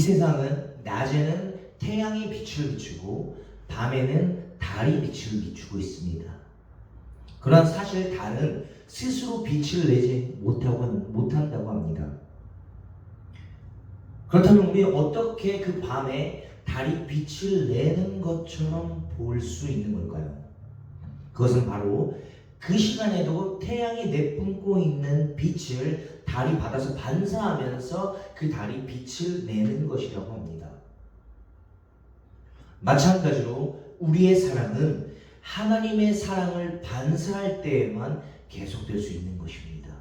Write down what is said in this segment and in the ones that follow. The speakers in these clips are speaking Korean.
세상은 낮에는 태양이 빛을 비추고 밤에는 달이 빛을 비추고 있습니다. 그러나 사실 달은 스스로 빛을 내지 못한다고 합니다. 그렇다면 우리 어떻게 그 밤에 달이 빛을 내는 것처럼 볼 수 있는 걸까요? 그것은 바로 그 시간에도 태양이 내뿜고 있는 빛을 달이 받아서 반사하면서 그 달이 빛을 내는 것이라고 합니다. 마찬가지로 우리의 사랑은 하나님의 사랑을 반사할 때에만 계속될 수 있는 것입니다.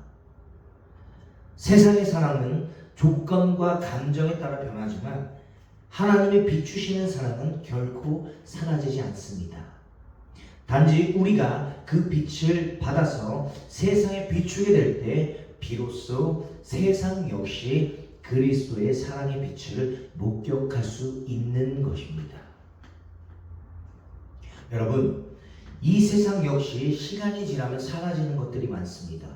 세상의 사랑은 조건과 감정에 따라 변하지만 하나님의 비추시는 사랑은 결코 사라지지 않습니다. 단지 우리가 그 빛을 받아서 세상에 비추게 될 때 비로소 세상 역시 그리스도의 사랑의 빛을 목격할 수 있는 것입니다. 여러분, 이 세상 역시 시간이 지나면 사라지는 것들이 많습니다.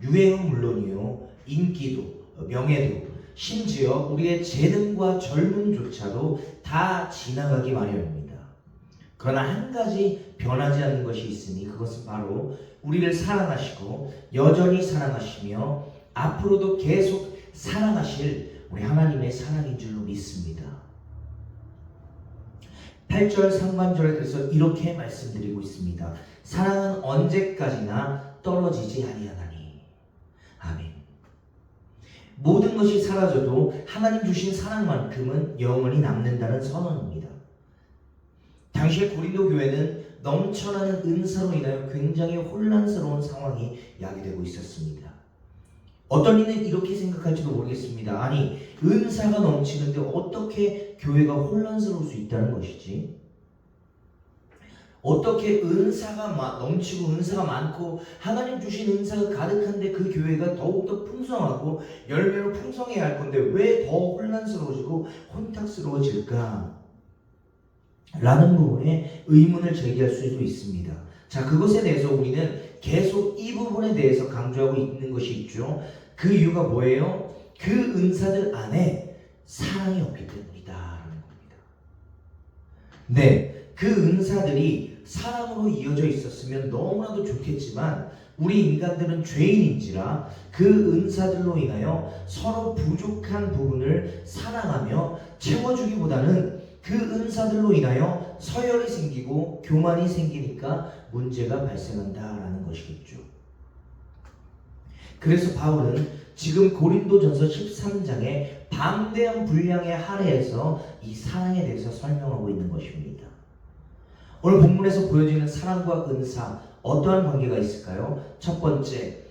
유행은 물론이요, 인기도, 명예도, 심지어 우리의 재능과 젊음조차도 다 지나가기 마련입니다. 그러나 한 가지 변하지 않는 것이 있으니 그것은 바로 우리를 사랑하시고 여전히 사랑하시며 앞으로도 계속 사랑하실 우리 하나님의 사랑인 줄로 믿습니다. 8절 상반절에 그래서 이렇게 말씀드리고 있습니다. 사랑은 언제까지나 떨어지지 아니하나니. 아멘. 모든 것이 사라져도 하나님 주신 사랑만큼은 영원히 남는다는 선언입니다. 당시의 고린도 교회는 넘쳐나는 은사로 인하여 굉장히 혼란스러운 상황이 야기되고 있었습니다. 어떤 이는 이렇게 생각할지도 모르겠습니다. 아니, 은사가 넘치는데 어떻게 교회가 혼란스러울 수 있다는 것이지? 어떻게 은사가 넘치고 은사가 많고 하나님 주신 은사가 가득한데 그 교회가 더욱더 풍성하고 열매로 풍성해야 할 건데 왜 더 혼란스러워지고 혼탁스러워질까? 라는 부분에 의문을 제기할 수도 있습니다. 자, 그것에 대해서 우리는 계속 이 부분에 대해서 강조하고 있는 것이 있죠. 그 이유가 뭐예요? 그 은사들 안에 사랑이 없기 때문이다 라는 겁니다. 네, 그 은사들이 사랑으로 이어져 있었으면 너무나도 좋겠지만 우리 인간들은 죄인인지라 그 은사들로 인하여 서로 부족한 부분을 사랑하며 채워주기보다는 그 은사들로 인하여 서열이 생기고 교만이 생기니까 문제가 발생한다라는 것이겠죠. 그래서 바울은 지금 고린도전서 13장에 방대한 분량의 할애에서 이 사랑에 대해서 설명하고 있는 것입니다. 오늘 본문에서 보여지는 사랑과 은사, 어떠한 관계가 있을까요? 첫 번째,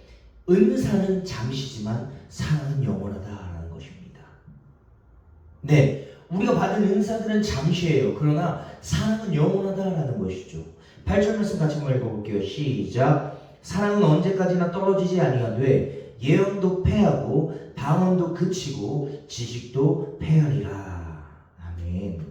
은사는 잠시지만 사랑은 영원하다라는 것입니다. 네, 우리가 받은 은사들은 잠시예요. 그러나 사랑은 영원하다라는 것이죠. 8절 말씀 같이 한번 읽어볼게요. 시작. 사랑은 언제까지나 떨어지지 아니하되 예언도 패하고 방언도 그치고 지식도 패하리라. 아멘.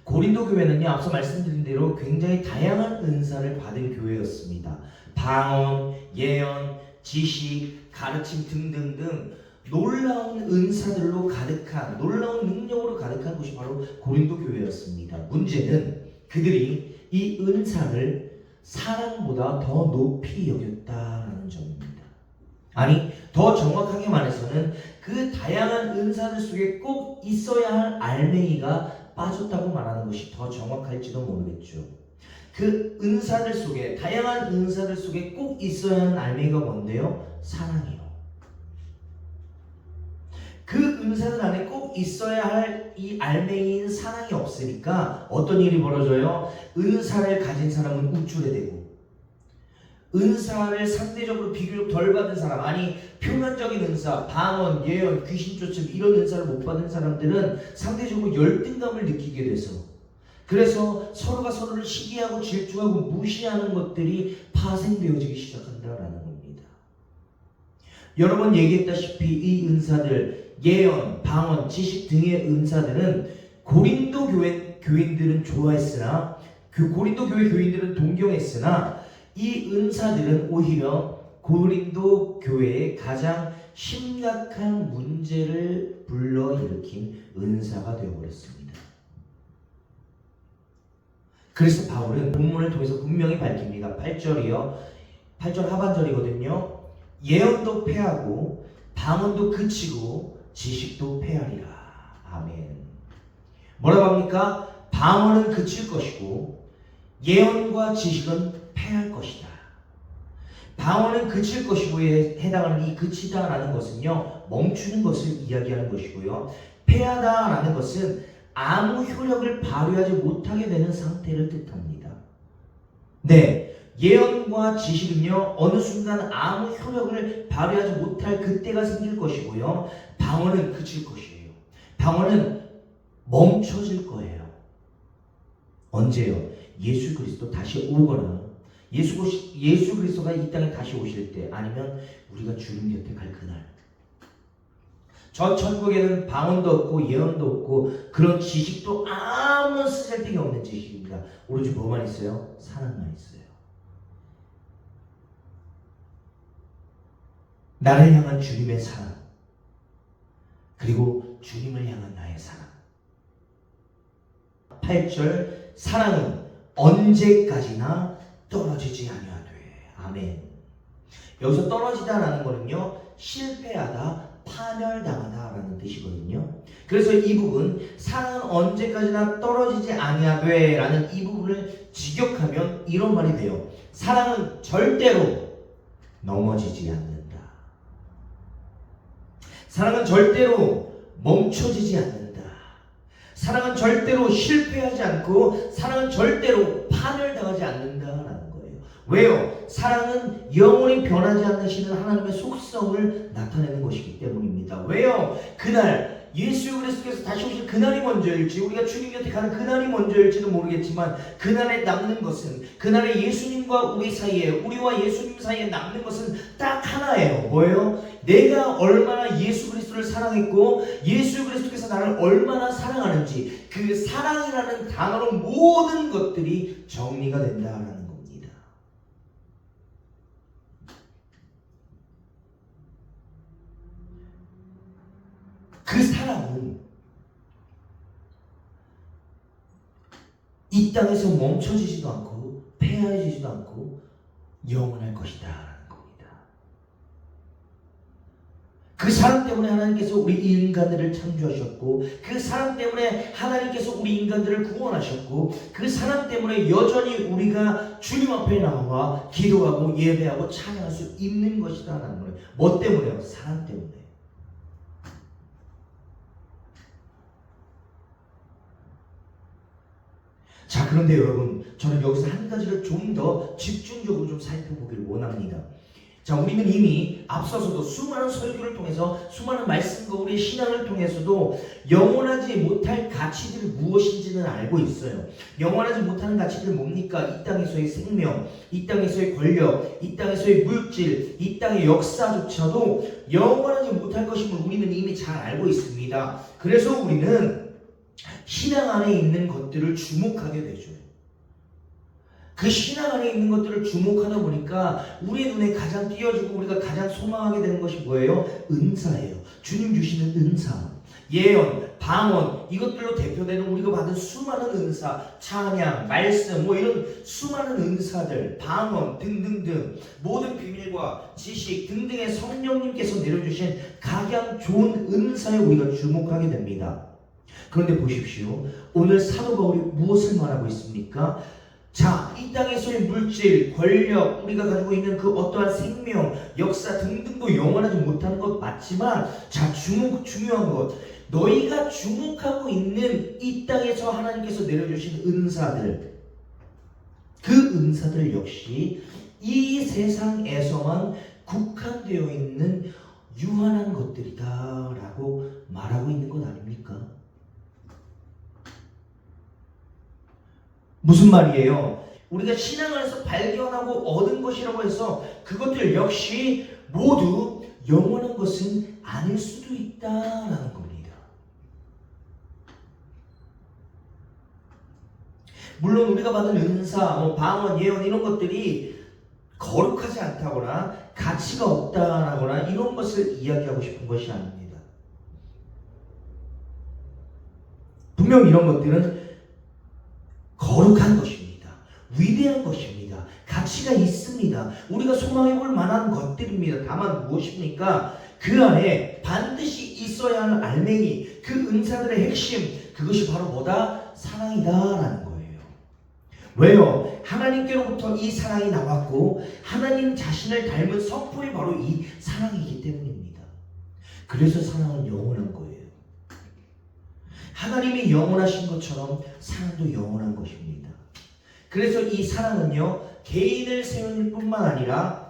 고린도 교회는요, 앞서 말씀드린 대로 굉장히 다양한 은사를 받은 교회였습니다. 방언, 예언, 지식, 가르침 등등등 놀라운 은사들로 가득한, 놀라운 능력으로 가득한 곳이 바로 고린도 교회였습니다. 문제는 그들이 이 은사를 사랑보다 더 높이 여겼다라는 점입니다. 아니, 더 정확하게 말해서는 그 다양한 은사들 속에 꼭 있어야 할 알맹이가 빠졌다고 말하는 것이 더 정확할지도 모르겠죠. 그 은사들 속에, 다양한 은사들 속에 꼭 있어야 하는 알맹이가 뭔데요? 사랑이요. 그 은사들 안에 꼭 있어야 할 이 알맹이인 사랑이 없으니까 어떤 일이 벌어져요? 은사를 가진 사람은 우쭐해대고, 은사를 상대적으로 비교적 덜 받은 사람, 아니 표면적인 은사, 방언, 예언, 귀신 쫓음 이런 은사를 못 받은 사람들은 상대적으로 열등감을 느끼게 돼서, 그래서 서로가 서로를 시기하고 질투하고 무시하는 것들이 파생되어지기 시작한다라는 겁니다. 여러 번 얘기했다시피 이 은사들, 예언, 방언, 지식 등의 은사들은 고린도 교인들은 좋아했으나, 고린도 교회 교인들은 동경했으나 이 은사들은 오히려 고린도 교회의 가장 심각한 문제를 불러일으킨 은사가 되어버렸습니다. 그래서 바울은 본문을 통해서 분명히 밝힙니다. 8절이요. 8절 하반절이거든요. 예언도 패하고 방언도 그치고 지식도 패하리라. 아멘. 뭐라고 합니까? 방언은 그칠 것이고 예언과 지식은 패할 것이다. 방언은 그칠 것이고에 해당하는 이 그치다라는 것은요, 멈추는 것을 이야기하는 것이고요. 패하다라는 것은 아무 효력을 발휘하지 못하게 되는 상태를 뜻합니다. 네, 예언과 지식은요, 어느 순간 아무 효력을 발휘하지 못할 그때가 생길 것이고요. 방언은 그칠 것이에요. 방언은 멈춰질 거예요. 언제요? 예수 그리스도 다시 오거나 예수 그리스도가 이 땅에 다시 오실 때, 아니면 우리가 주님 곁에 갈 그날. 저 천국에는 방언도 없고 예언도 없고 그런 지식도 아무 쓸데기 없는 지식입니다. 오로지 뭐만 있어요? 사랑만 있어요. 나를 향한 주님의 사랑, 그리고 주님을 향한 나의 사랑. 8절, 사랑은 언제까지나 떨어지지 아니하되. 아멘. 여기서 떨어지다라는 거는요, 실패하다, 파멸당하다라는 뜻이거든요. 그래서 이 부분, 사랑은 언제까지나 떨어지지 아니하되 라는 이 부분을 직역하면 이런 말이 돼요. 사랑은 절대로 넘어지지 않는다. 사랑은 절대로 멈춰지지 않는다. 사랑은 절대로 실패하지 않고 사랑은 절대로 파멸당하지 않는다라는 거예요. 왜요? 사랑은 영원히 변하지 않으시는 하나님의 속성을 나타내는 것이기 때문입니다. 왜요? 그날 예수 그리스도께서 다시 오실 그날이 먼저일지, 우리가 주님 곁에 가는 그날이 먼저일지도 모르겠지만, 그날에 남는 것은, 그날에 예수님과 우리 사이에, 우리와 예수님 사이에 남는 것은 딱 하나예요. 뭐예요? 내가 얼마나 예수 그리스도를 사랑했고 예수 그리스도께서 나를 얼마나 사랑하는지, 그 사랑이라는 단어로 모든 것들이 정리가 된다라는 겁니다. 그 사랑은 이 땅에서 멈춰지지도 않고 패하지지도 않고 영원할 것이다 라는 겁니다. 그 사랑 때문에 하나님께서 우리 인간들을 창조하셨고, 그 사랑 때문에 하나님께서 우리 인간들을 구원하셨고, 그 사랑 때문에 여전히 우리가 주님 앞에 나와 기도하고 예배하고 찬양할 수 있는 것이다 라는 거예요. 뭐 때문에요? 사랑 때문에. 자, 그런데 여러분, 저는 여기서 한 가지를 좀 더 집중적으로 좀 살펴보기를 원합니다. 자, 우리는 이미 앞서서도 수많은 설교를 통해서, 수많은 말씀과 우리의 신앙을 통해서도 영원하지 못할 가치들이 무엇인지는 알고 있어요. 영원하지 못하는 가치들 뭡니까? 이 땅에서의 생명, 이 땅에서의 권력, 이 땅에서의 물질, 이 땅의 역사조차도 영원하지 못할 것임을 우리는 이미 잘 알고 있습니다. 그래서 우리는 신앙 안에 있는 것들을 주목하게 되죠. 그 신앙 안에 있는 것들을 주목하다 보니까 우리 눈에 가장 띄어지고 우리가 가장 소망하게 되는 것이 뭐예요? 은사예요. 주님 주시는 은사, 예언, 방언, 이것들로 대표되는 우리가 받은 수많은 은사, 찬양, 말씀, 뭐 이런 수많은 은사들, 방언 등등등, 모든 비밀과 지식 등등의 성령님께서 내려주신 가장 좋은 은사에 우리가 주목하게 됩니다. 그런데 보십시오. 오늘 사도 바울이 무엇을 말하고 있습니까? 자, 이 땅에서의 물질, 권력, 우리가 가지고 있는 그 어떠한 생명, 역사 등등도 영원하지 못하는 것 맞지만, 자, 중요한 것, 너희가 주목하고 있는 이 땅에서 하나님께서 내려주신 은사들, 그 은사들 역시 이 세상에서만 국한되어 있는 유한한 것들이다 라고 말하고 있는 것 아닙니까? 무슨 말이에요? 우리가 신앙 안에서 발견하고 얻은 것이라고 해서 그것들 역시 모두 영원한 것은 아닐 수도 있다라는 겁니다. 물론 우리가 받은 은사, 방언, 예언 이런 것들이 거룩하지 않다거나 가치가 없다라거나 이런 것을 이야기하고 싶은 것이 아닙니다. 분명 이런 것들은 거룩한 것입니다. 위대한 것입니다. 가치가 있습니다. 우리가 소망해볼 만한 것들입니다. 다만 무엇입니까? 그 안에 반드시 있어야 하는 알맹이, 그 은사들의 핵심, 그것이 바로 뭐다? 사랑이다라는 거예요. 왜요? 하나님께로부터 이 사랑이 나왔고 하나님 자신을 닮은 성품이 바로 이 사랑이기 때문입니다. 그래서 사랑은 영원한 거예요. 하나님이 영원하신 것처럼 사랑도 영원한 것입니다. 그래서 이 사랑은요, 개인을 세울 뿐만 아니라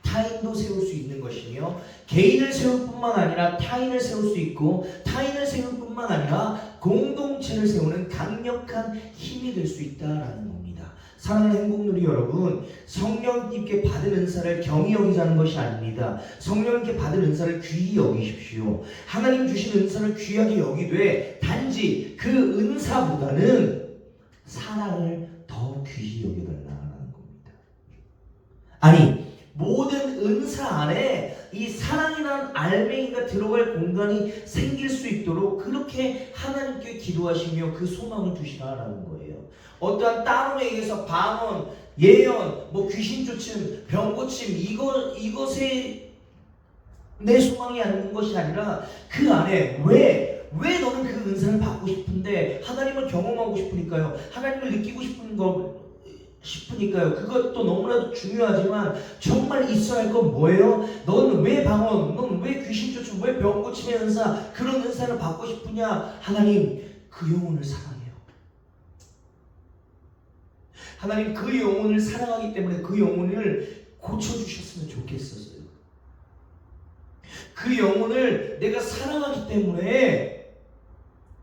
타인도 세울 수 있는 것이며, 개인을 세울 뿐만 아니라 타인을 세울 수 있고, 타인을 세울 뿐만 아니라 공동체를 세우는 강력한 힘이 될 수 있다라는 겁니다. 사랑하는 행복누리 여러분, 성령님께 받은 은사를 경히 여기자는 것이 아닙니다. 성령님께 받은 은사를 귀히 여기십시오. 하나님 주신 은사를 귀하게 여기되 단지 그 은사보다는 사랑을 더 귀히 여겨달라는 겁니다. 아니, 모든 은사 안에 이 사랑이라는 알맹이가 들어갈 공간이 생길 수 있도록 그렇게 하나님께 기도하시며 그 소망을 두시라라는 거예요. 어떠한 따옴에 의해서 방언, 예언, 귀신 쫓음, 병 고침 이것에 내 소망이 아닌 것이 아니라 그 안에 왜 너는 그 은사를 받고 싶은데 하나님을 경험하고 싶으니까요. 하나님을 느끼고 싶으니까요. 그것도 너무나도 중요하지만 정말 있어야 할 건 뭐예요? 넌 왜 방언, 넌 왜 귀신 쫓음, 왜 병 고침의 은사, 그런 은사를 받고 싶으냐? 하나님, 그 영혼을 사랑해요. 하나님, 그 영혼을 사랑하기 때문에 그 영혼을 고쳐주셨으면 좋겠었어요. 그 영혼을 내가 사랑하기 때문에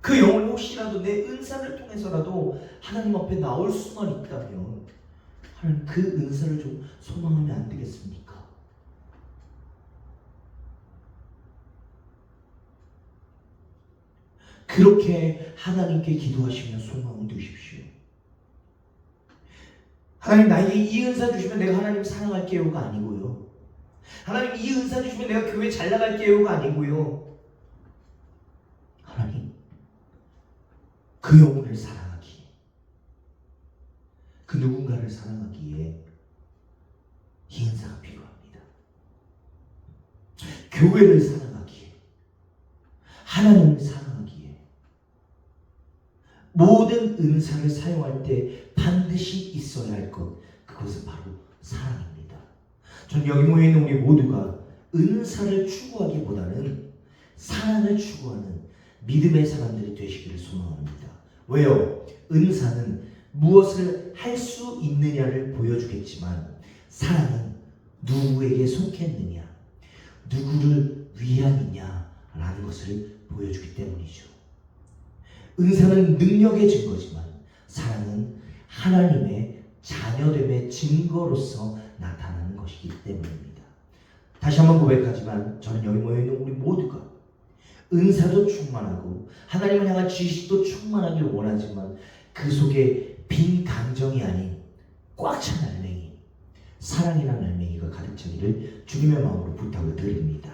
그 영혼이 혹시라도 내 은사를 통해서라도 하나님 앞에 나올 수만 있다면 하나님, 그 은사를 좀 소망하면 안 되겠습니까? 그렇게 하나님께 기도하시며 소망을 두십시오. 하나님, 나에게 이 은사 주시면 내가 하나님 사랑할게요가 아니고요. 하나님, 이 은사 주시면 내가 교회 잘 나갈게요가 아니고요. 하나님, 그 영혼을 사랑하기에, 그 누군가를 사랑하기에 이 은사가 필요합니다. 교회를 사랑하기에, 하나님을 사랑하기에 모든 은사를 사용할 때 반드시 있어야 할 것, 그것은 바로 사랑입니다. 전 여기 모여있는 우리 모두가 은사를 추구하기보다는 사랑을 추구하는 믿음의 사람들이 되시기를 소망합니다. 왜요? 은사는 무엇을 할 수 있느냐를 보여주겠지만 사랑은 누구에게 속했느냐, 누구를 위함이냐라는 것을 보여주기 때문이죠. 은사는 능력의 증거지만 사랑은 하나님의 자녀됨의 증거로서 나타나는 것이기 때문입니다. 다시 한번 고백하지만 저는 여기 모여있는 우리 모두가 은사도 충만하고 하나님을 향한 지식도 충만하길 원하지만 그 속에 빈 감정이 아닌 꽉 찬 알맹이, 사랑이라는 알맹이가 가득 차기를 주님의 마음으로 부탁을 드립니다.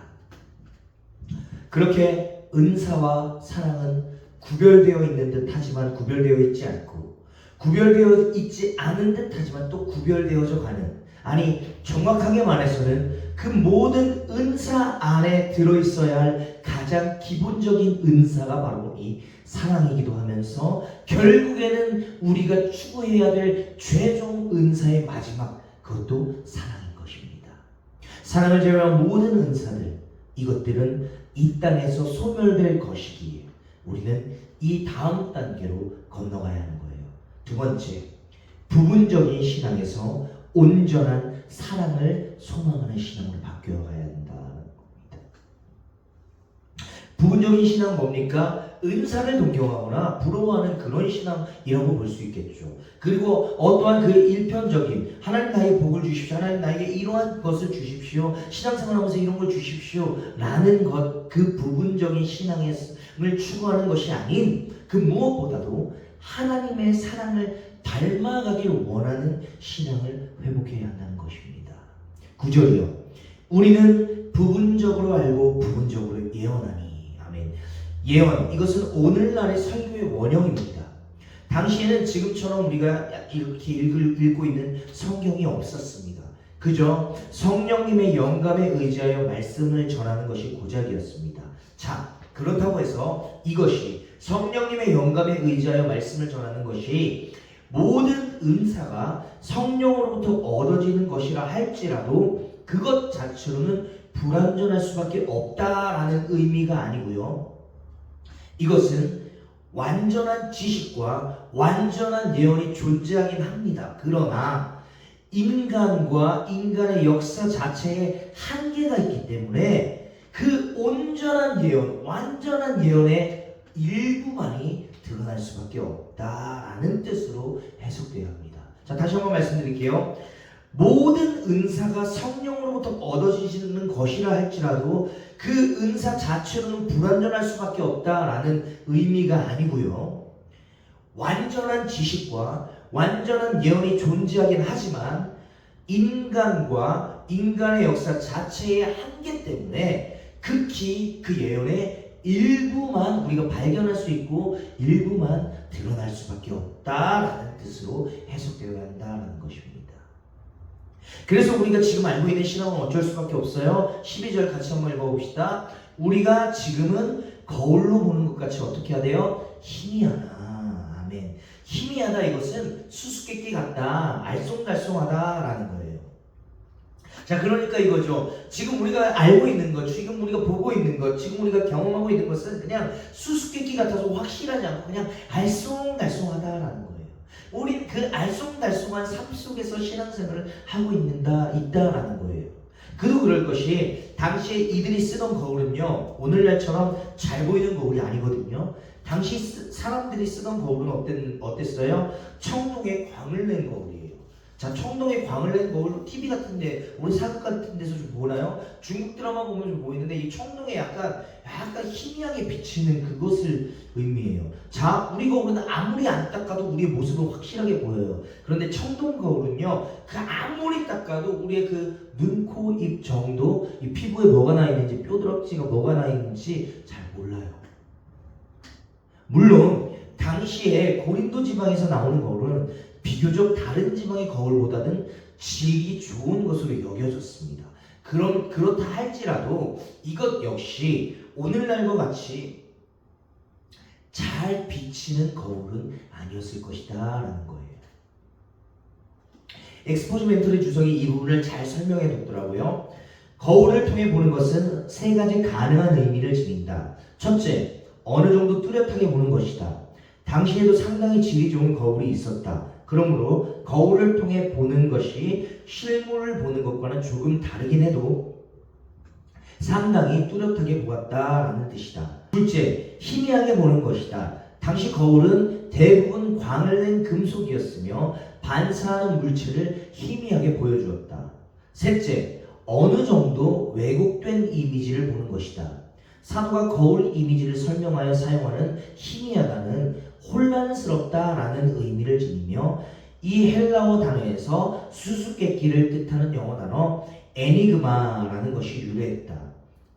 그렇게 은사와 사랑은 구별되어 있는 듯 하지만 구별되어 있지 않고, 구별되어 있지 않은 듯 하지만 또 구별되어져 가는, 아니 정확하게 말해서는 그 모든 은사 안에 들어있어야 할 가장 기본적인 은사가 바로 이 사랑이기도 하면서 결국에는 우리가 추구해야 될 최종 은사의 마지막, 그것도 사랑인 것입니다. 사랑을 제외한 모든 은사들, 이것들은 이 땅에서 소멸될 것이기에 우리는 이 다음 단계로 건너가야 하는 거예요. 두 번째, 부분적인 신앙에서 온전한 사랑을 소망하는 신앙으로 바뀌어가야 한다는 겁니다. 부분적인 신앙은 뭡니까? 은사를 동경하거나 부러워하는 그런 신앙이라고 볼 수 있겠죠. 그리고 어떠한 그 일편적인 하나님 나에게 복을 주십시오, 하나님 나에게 이러한 것을 주십시오, 신앙생활하면서 이런 걸 주십시오 라는 것, 그 부분적인 신앙을 추구하는 것이 아닌 그 무엇보다도 하나님의 사랑을 닮아가길 원하는 신앙을 회복해야 한다는 것입니다. 9절이요. 우리는 부분적으로 알고 부분적으로 예언하니. 아멘. 예언, 이것은 오늘날의 설교의 원형입니다. 당시에는 지금처럼 우리가 이렇게 읽고 있는 성경이 없었습니다. 그저 성령님의 영감에 의지하여 말씀을 전하는 것이 고작이었습니다. 자, 그렇다고 해서 이것이 성령님의 영감에 의지하여 말씀을 전하는 것이 모든 은사가 성령으로부터 얻어지는 것이라 할지라도 그것 자체로는 불완전할 수밖에 없다라는 의미가 아니고요. 이것은 완전한 지식과 완전한 예언이 존재하긴 합니다. 그러나 인간과 인간의 역사 자체에 한계가 있기 때문에 그 온전한 예언, 완전한 예언의 일부만이 드러날 수밖에 없다라는 뜻으로 해석되어야 합니다. 자, 다시 한번 말씀드릴게요. 모든 은사가 성령으로부터 얻어지시는 것이라 할지라도 그 은사 자체로는 불완전할 수밖에 없다라는 의미가 아니고요. 완전한 지식과 완전한 예언이 존재하긴 하지만 인간과 인간의 역사 자체의 한계 때문에 극히 그 예언의 일부만 우리가 발견할 수 있고 일부만 드러날 수밖에 없다라는 뜻으로 해석되어야 한다는 것입니다. 그래서 우리가 지금 알고 있는 신앙은 어쩔 수밖에 없어요. 12절 같이 한번 읽어봅시다. 우리가 지금은 거울로 보는 것 같이 어떻게 해야 돼요? 희미하다. 아멘. 희미하다, 이것은 수수께끼 같다, 알쏭달쏭하다라는 거예요. 자, 그러니까 이거죠. 지금 우리가 알고 있는 것, 지금 우리가 보고 있는 것, 지금 우리가 경험하고 있는 것은 그냥 수수께끼 같아서 확실하지 않고 그냥 알쏭달쏭하다라는 거예요. 우린 그 알쏭달쏭한 삶 속에서 신앙생활을 하고 있다라는 거예요. 그도 그럴 것이 당시에 이들이 쓰던 거울은요, 오늘날처럼 잘 보이는 거울이 아니거든요. 당시 사람들이 쓰던 거울은 어땠어요? 청동에 광을 낸 거울이에요. 자, 청동에 광을 낸 거울, TV 같은데, 우리 사극 같은 데서 좀 보나요? 중국 드라마 보면 좀 보이는데 이 청동에 약간 희미하게 비치는 그것을 의미해요. 자, 우리 거울은 아무리 안 닦아도 우리의 모습은 확실하게 보여요. 그런데 청동 거울은요, 그 아무리 닦아도 우리의 그 눈, 코, 입 정도, 이 피부에 뭐가 나 있는지, 뼈드락지가 뭐가 나 있는지 잘 몰라요. 물론 당시에 고린도 지방에서 나오는 거울은 비교적 다른 지방의 거울보다는 질이 좋은 것으로 여겨졌습니다. 그렇다 할지라도 이것 역시 오늘날과 같이 잘 비치는 거울은 아니었을 것이다 라는 거예요. 엑스포즈멘터리 주석이 이 부분을 잘 설명해 뒀더라고요. 거울을 통해 보는 것은 세 가지 가능한 의미를 지닌다. 첫째, 어느 정도 뚜렷하게 보는 것이다. 당시에도 상당히 질이 좋은 거울이 있었다. 그러므로 거울을 통해 보는 것이 실물을 보는 것과는 조금 다르긴 해도 상당히 뚜렷하게 보았다라는 뜻이다. 둘째, 희미하게 보는 것이다. 당시 거울은 대부분 광을 낸 금속이었으며 반사하는 물체를 희미하게 보여주었다. 셋째, 어느 정도 왜곡된 이미지를 보는 것이다. 사도가 거울 이미지를 설명하여 사용하는 희미하다는 혼란스럽다라는 의미를 지니며 이 헬라어 단어에서 수수께끼를 뜻하는 영어 단어 에니그마라는 것이 유래했다.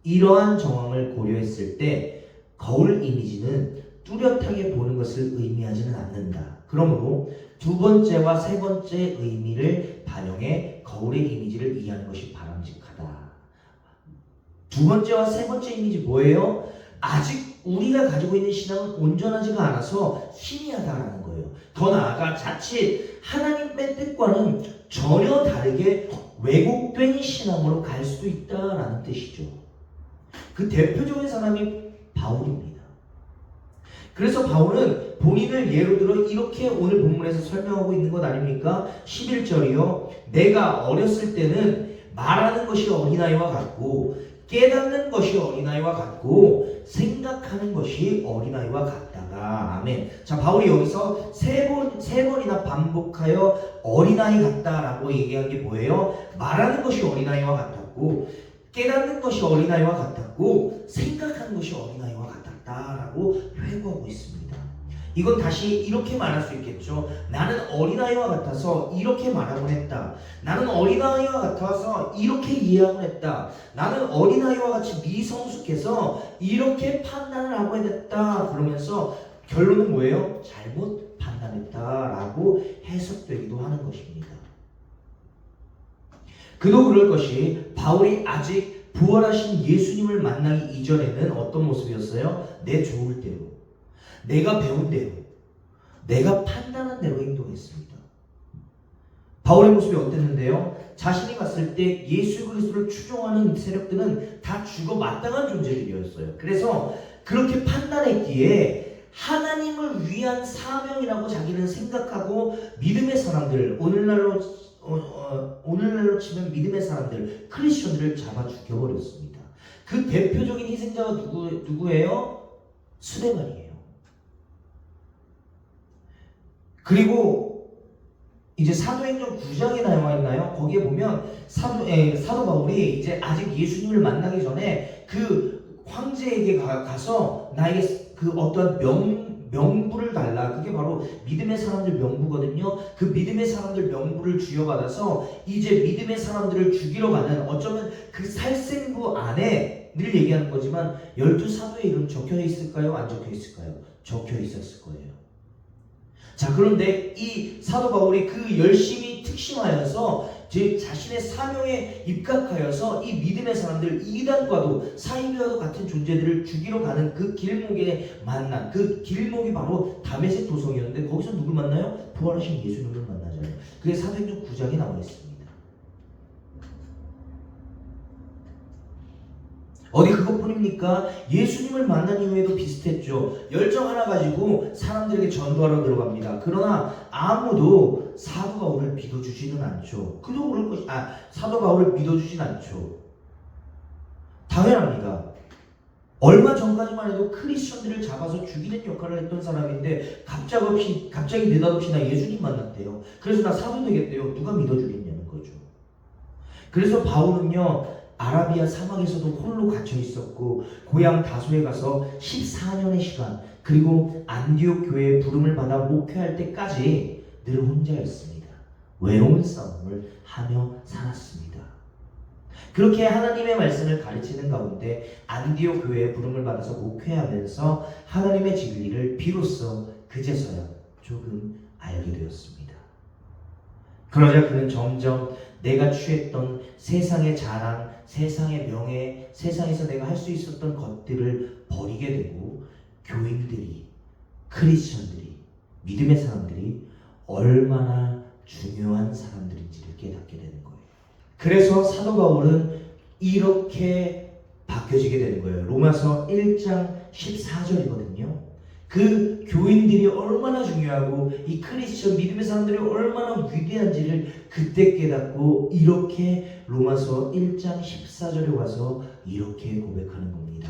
이러한 정황을 고려했을 때 거울 이미지는 뚜렷하게 보는 것을 의미하지는 않는다. 그러므로 두 번째와 세 번째 의미를 반영해 거울의 이미지를 이해하는 것이 바람직하다. 두 번째와 세 번째 이미지 뭐예요? 아직 우리가 가지고 있는 신앙은 온전하지가 않아서 희미하다라는 거예요. 더 나아가 자칫 하나님의 뜻과는 전혀 다르게 왜곡된 신앙으로 갈 수도 있다라는 뜻이죠. 그 대표적인 사람이 바울입니다. 그래서 바울은 본인을 예로 들어 이렇게 오늘 본문에서 설명하고 있는 것 아닙니까? 11절이요. 내가 어렸을 때는 말하는 것이 어린아이와 같고 깨닫는 것이 어린아이와 같고 생각하는 것이 어린아이와 같다가. 아멘. 자, 바울이 여기서 세 번이나 반복하여 어린아이 같다라고 얘기한 게 뭐예요? 말하는 것이 어린아이와 같았고 깨닫는 것이 어린아이와 같았고 생각하는 것이 어린아이와 같았다라고 회고하고 있습니다. 이건 다시 이렇게 말할 수 있겠죠. 나는 어린아이와 같아서 이렇게 말하곤 했다. 나는 어린아이와 같아서 이렇게 이해하곤 했다. 나는 어린아이와 같이 미성숙해서 이렇게 판단을 하고 했다. 그러면서 결론은 뭐예요? 잘못 판단했다라고 해석되기도 하는 것입니다. 그도 그럴 것이 바울이 아직 부활하신 예수님을 만나기 이전에는 어떤 모습이었어요? 내 좋을 대로, 내가 배운 대로, 내가 판단한 대로 행동했습니다. 바울의 모습이 어땠는데요? 자신이 봤을 때 예수 그리스도를 추종하는 세력들은 다 죽어 마땅한 존재들이었어요. 그래서 그렇게 판단했기에 하나님을 위한 사명이라고 자기는 생각하고 믿음의 사람들, 오늘날로 치면 믿음의 사람들, 크리스천들을 잡아 죽여버렸습니다. 그 대표적인 희생자가 누구예요? 스데반이에요. 그리고 이제 사도행전 9장에 나와 있나요? 거기에 보면 사도 바울이 이제 아직 예수님을 만나기 전에 그 황제에게 가서 나에게 그 어떤 명부를 달라. 그게 바로 믿음의 사람들 명부거든요. 그 믿음의 사람들 명부를 주여받아서 이제 믿음의 사람들을 죽이러 가는, 어쩌면 그 살생부 안에 늘 얘기하는 거지만 12사도의 이름 적혀 있을까요? 안 적혀 있을까요? 적혀 있었을 거예요. 자, 그런데 이 사도 바울이 그 열심히 특심하여서 제 자신의 사명에 입각하여서 이 믿음의 사람들, 이단과도 사이비와도 같은 존재들을 죽이러 가는 그 길목에 만난, 그 길목이 바로 다메섹 도성이었는데 거기서 누굴 만나요? 부활하신 예수님을 만나잖아요. 그게 사도행전 9장에 나와 있습니다. 어디 그것뿐입니까? 예수님을 만난 이후에도 비슷했죠. 열정 하나 가지고 사람들에게 전도하러 들어갑니다. 그러나 아무도 사도 바울을 믿어주지는 않죠. 그도 그럴 것이, 사도 바울을 믿어주진 않죠. 당연합니다. 얼마 전까지만 해도 크리스천들을 잡아서 죽이는 역할을 했던 사람인데 갑자기 느닷없이 나 예수님 만났대요. 그래서 나 사도 되겠대요. 누가 믿어주겠냐는 거죠. 그래서 바울은요, 아라비아 사막에서도 홀로 갇혀 있었고 고향 다소에 가서 14년의 시간, 그리고 안디옥 교회의 부름을 받아 목회할 때까지 늘 혼자였습니다. 외로운 싸움을 하며 살았습니다. 그렇게 하나님의 말씀을 가르치는 가운데 안디옥 교회의 부름을 받아서 목회하면서 하나님의 진리를 비로소 그제서야 조금 알게 되었습니다. 그러자 그는 점점 내가 취했던 세상의 자랑, 세상의 명예, 세상에서 내가 할 수 있었던 것들을 버리게 되고 교인들이, 크리스천들이, 믿음의 사람들이 얼마나 중요한 사람들인지를 깨닫게 되는 거예요. 그래서 사도 바울은 이렇게 바뀌어지게 되는 거예요. 로마서 1장 14절이거든요. 그 교인들이 얼마나 중요하고 이 크리스천 믿음의 사람들이 얼마나 위대한지를 그때 깨닫고 이렇게 로마서 1장 14절에 와서 이렇게 고백하는 겁니다.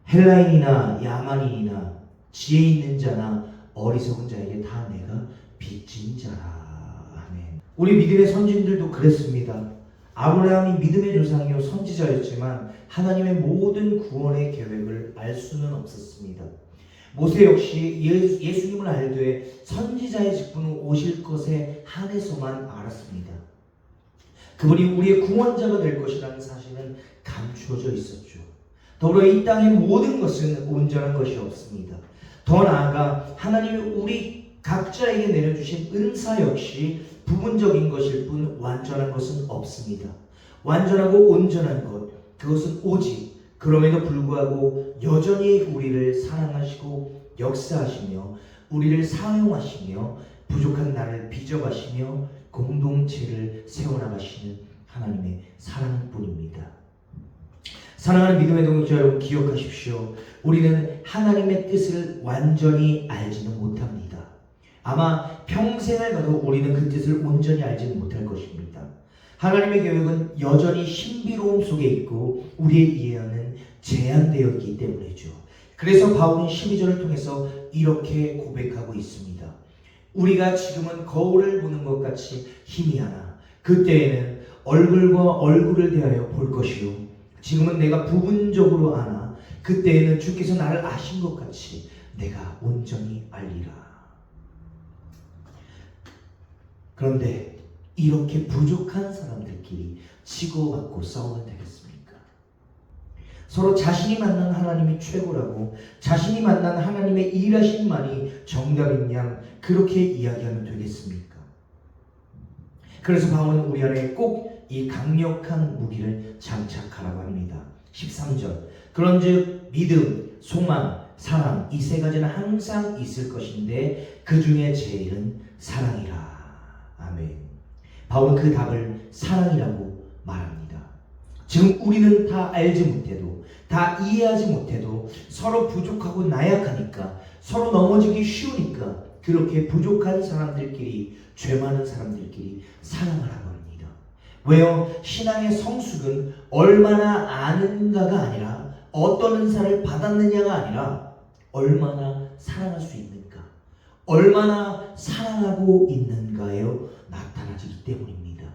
헬라인이나 야만인이나 지혜 있는 자나 어리석은 자에게 다 내가 빚진 자라. 아멘. 우리 믿음의 선진들도 그랬습니다. 아브라함이 믿음의 조상이요 선지자였지만 하나님의 모든 구원의 계획을 알 수는 없었습니다. 모세 역시 예수님을 알되 선지자의 직분을 오실 것에 한해서만 알았습니다. 그분이 우리의 구원자가 될 것이라는 사실은 감추어져 있었죠. 더불어 이 땅의 모든 것은 온전한 것이 없습니다. 더 나아가 하나님이 우리 각자에게 내려주신 은사 역시 부분적인 것일 뿐 완전한 것은 없습니다. 완전하고 온전한 것, 그것은 오직 그럼에도 불구하고 여전히 우리를 사랑하시고 역사하시며 우리를 사용하시며 부족한 나를 빚어가시며 공동체를 세워나가시는 하나님의 사랑뿐입니다. 사랑하는 믿음의 동역자 여러분, 기억하십시오. 우리는 하나님의 뜻을 완전히 알지는 못합니다. 아마 평생을 가도 우리는 그 뜻을 온전히 알지는 못할 것입니다. 하나님의 계획은 여전히 신비로움 속에 있고 우리의 이해는 제한되어 있기 때문이죠. 그래서 바울은 12절을 통해서 이렇게 고백하고 있습니다. 우리가 지금은 거울을 보는 것 같이 희미하나 그때에는 얼굴과 얼굴을 대하여 볼 것이요 지금은 내가 부분적으로 아나 그때에는 주께서 나를 아신 것 같이 내가 온전히 알리라. 그런데 이렇게 부족한 사람들끼리 치고받고 싸우면 되겠습니까? 서로 자신이 만난 하나님이 최고라고, 자신이 만난 하나님의 일하심만이 정답인 양 그렇게 이야기하면 되겠습니까? 그래서 바울은 우리 안에 꼭 이 강력한 무기를 장착하라고 합니다. 13절. 그런즉 믿음, 소망, 사랑 이 세 가지는 항상 있을 것인데 그 중에 제일은 사랑이라. 아멘. 바울은 그 답을 사랑이라고 말합니다. 지금 우리는 다 알지 못해도, 다 이해하지 못해도 서로 부족하고 나약하니까, 서로 넘어지기 쉬우니까 그렇게 부족한 사람들끼리, 죄 많은 사람들끼리 사랑하라고 합니다. 왜요? 신앙의 성숙은 얼마나 아는가가 아니라, 어떤 은사를 받았느냐가 아니라 얼마나 사랑할 수 있는가, 얼마나 사랑하고 있는가에 나타나지기 때문입니다.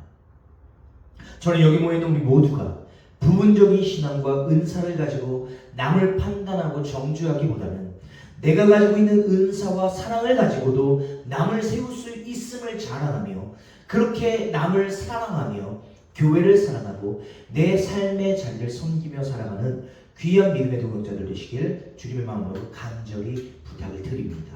저는 여기 모여있는 우리 모두가 부분적인 신앙과 은사를 가지고 남을 판단하고 정죄하기보다는 내가 가지고 있는 은사와 사랑을 가지고도 남을 세울 수 있음을 자랑하며, 그렇게 남을 사랑하며 교회를 사랑하고 내 삶의 자리를 섬기며 살아가는 귀한 믿음의 동역자들 되시길 주님의 마음으로 간절히 부탁을 드립니다.